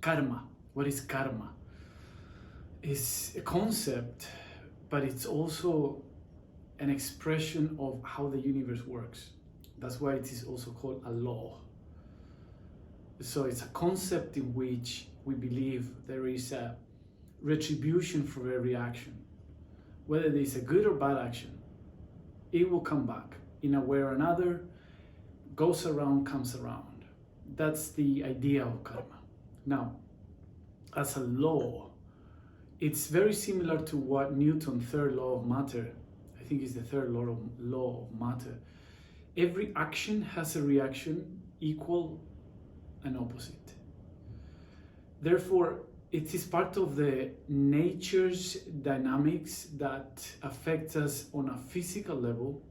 Karma. What is karma? It's a concept, but it's also an expression of how the universe works. That's why it is also called a law. So it's a concept in which we believe there is a retribution for every action. Whether it is a good or bad action, it will come back in a way or another. Goes around, comes around. That's the idea of karma. Now, as a law, it's very similar to what Newton's third law of matter, I think it's the third law of matter. Every action has a reaction equal and opposite. Therefore, it is part of the nature's dynamics that affect us on a physical level,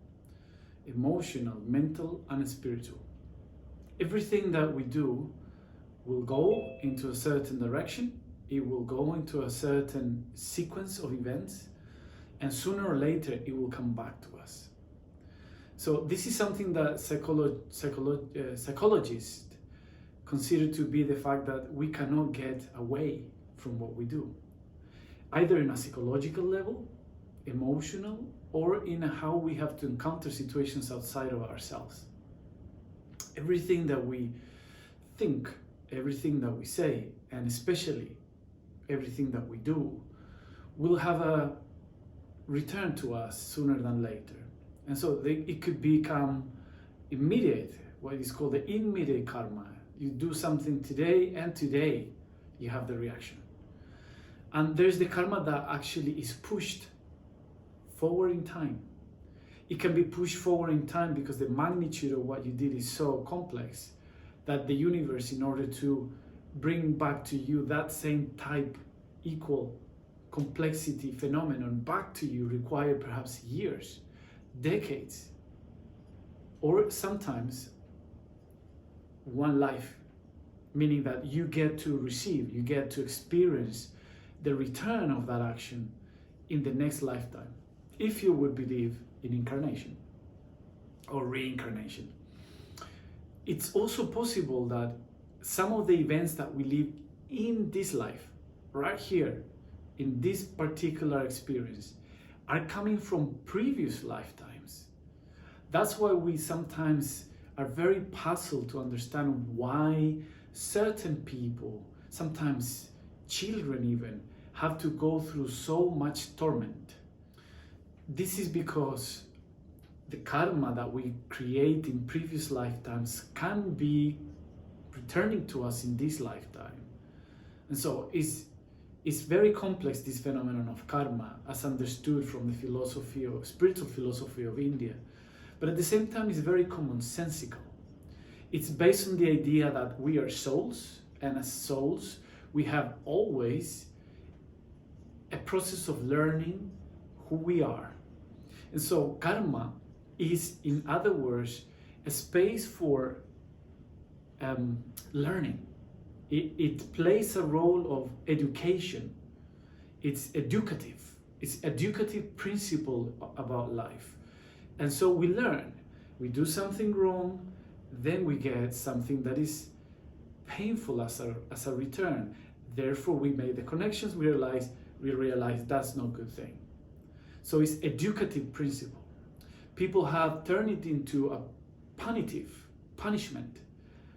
emotional, mental, and spiritual. Everything that we do will go into a certain direction. It will go into a certain sequence of events, and sooner or later it will come back to us. So this is something that psychologists consider to be the fact that we cannot get away from what we do, either in a psychological level, emotional, or in how we have to encounter situations outside of ourselves. Everything that we think, everything that we say, and especially everything that we do will have a return to us sooner than later. And so it could become immediate, what is called the immediate karma. You do something today, and today you have the reaction. And there's the karma that actually is pushed forward in time. It can be pushed forward in time because the magnitude of what you did is so complex that the universe, in order to bring back to you that same type, equal complexity phenomenon back to you, require perhaps years, decades, or sometimes one life, meaning that you get to receive, you get to experience the return of that action in the next lifetime, if you would believe in incarnation or reincarnation. It's also possible that some of the events that we live in this life, right here, in this particular experience, are coming from previous lifetimes. That's why we sometimes are very puzzled to understand why certain people, sometimes children even, have to go through so much torment. This is because the karma that we create in previous lifetimes can be returning to us in this lifetime. And so it's very complex, this phenomenon of karma, as understood from the philosophy of spiritual philosophy of India. But at the same time, it's very commonsensical. It's based on the idea that we are souls, and as souls, we have always a process of learning who we are. And so karma is, in other words, a space for learning. It plays a role of education. It's educative. It's educative principle about life. And so we learn. We do something wrong, then we get something that is painful as a return. Therefore, we make the connections, we realize that's no good thing. So it's educative principle. People have turned it into a punitive punishment.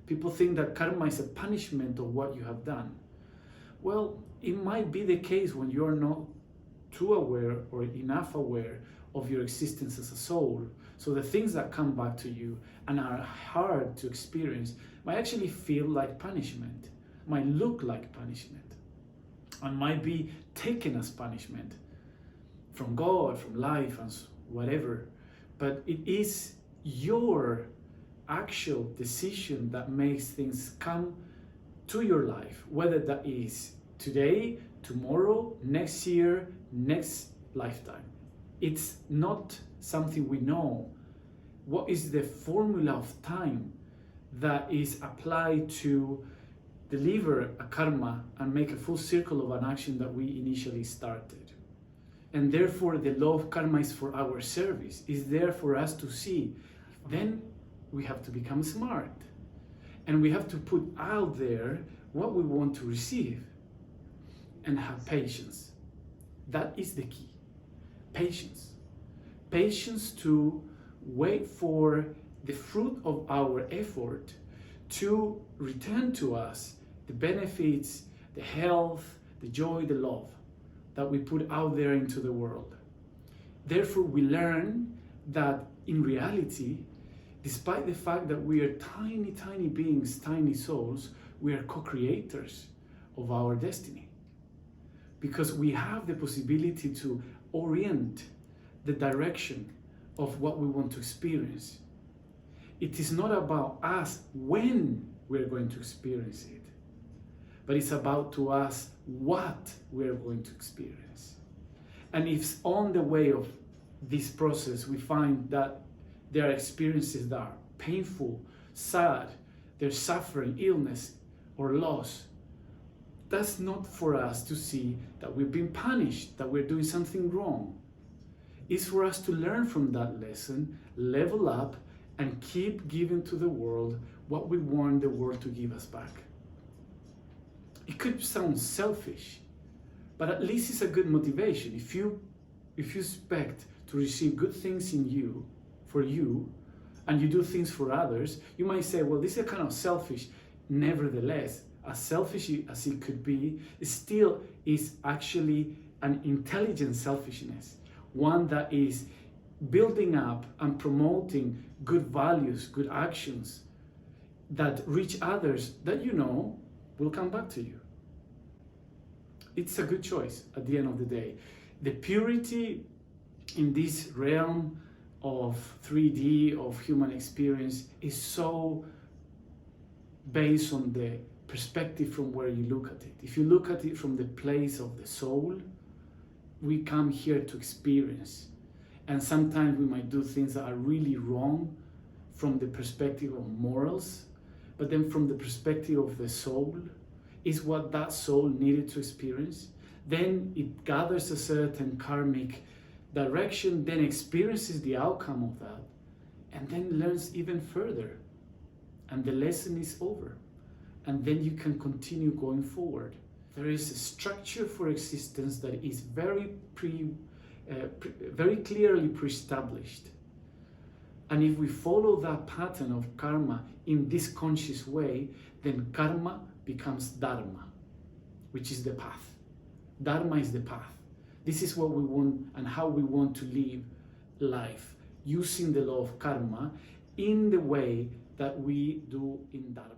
People think that karma is a punishment of what you have done. Well, it might be the case when you're not too aware or enough aware of your existence as a soul. So the things that come back to you and are hard to experience might actually feel like punishment, might look like punishment, and might be taken as punishment from God, from life, and whatever. But it is your actual decision that makes things come to your life, whether that is today, tomorrow, next year, next lifetime. It's not something we know. What is the formula of time that is applied to deliver a karma and make a full circle of an action that we initially started? And therefore the law of karma is for our service, is there for us to see. Then we have to become smart, and we have to put out there what we want to receive, and have patience. That is the key. Patience. Patience to wait for the fruit of our effort to return to us the benefits, the health, the joy, the love that we put out there into the world. Therefore, we learn that in reality, despite the fact that we are tiny, tiny beings, tiny souls, we are co-creators of our destiny. Because we have the possibility to orient the direction of what we want to experience. It is not about us when we're going to experience it, but it's about to us what we're going to experience. And if on the way of this process we find that there are experiences that are painful, sad, there's suffering, illness, or loss, that's not for us to see that we've been punished, that we're doing something wrong. It's for us to learn from that lesson, level up, and keep giving to the world what we want the world to give us back. It could sound selfish, but at least it's a good motivation. If you expect to receive good things in you, for you, and you do things for others, you might say, well, this is kind of selfish. Nevertheless, as selfish as it could be, it still is actually an intelligent selfishness, one that is building up and promoting good values, good actions that reach others that you know will come back to you. It's a good choice at the end of the day. The purity in this realm of 3D, of human experience, is so based on the perspective from where you look at it. If you look at it from the place of the soul, we come here to experience. And sometimes we might do things that are really wrong from the perspective of morals, but then from the perspective of the soul, is what that soul needed to experience. Then it gathers a certain karmic direction, then experiences the outcome of that, and then learns even further. And the lesson is over. And then you can continue going forward. There is a structure for existence that is very clearly pre-established. And if we follow that pattern of karma in this conscious way, then karma becomes dharma, which is the path. Dharma is the path. This is what we want and how we want to live life, using the law of karma in the way that we do in dharma.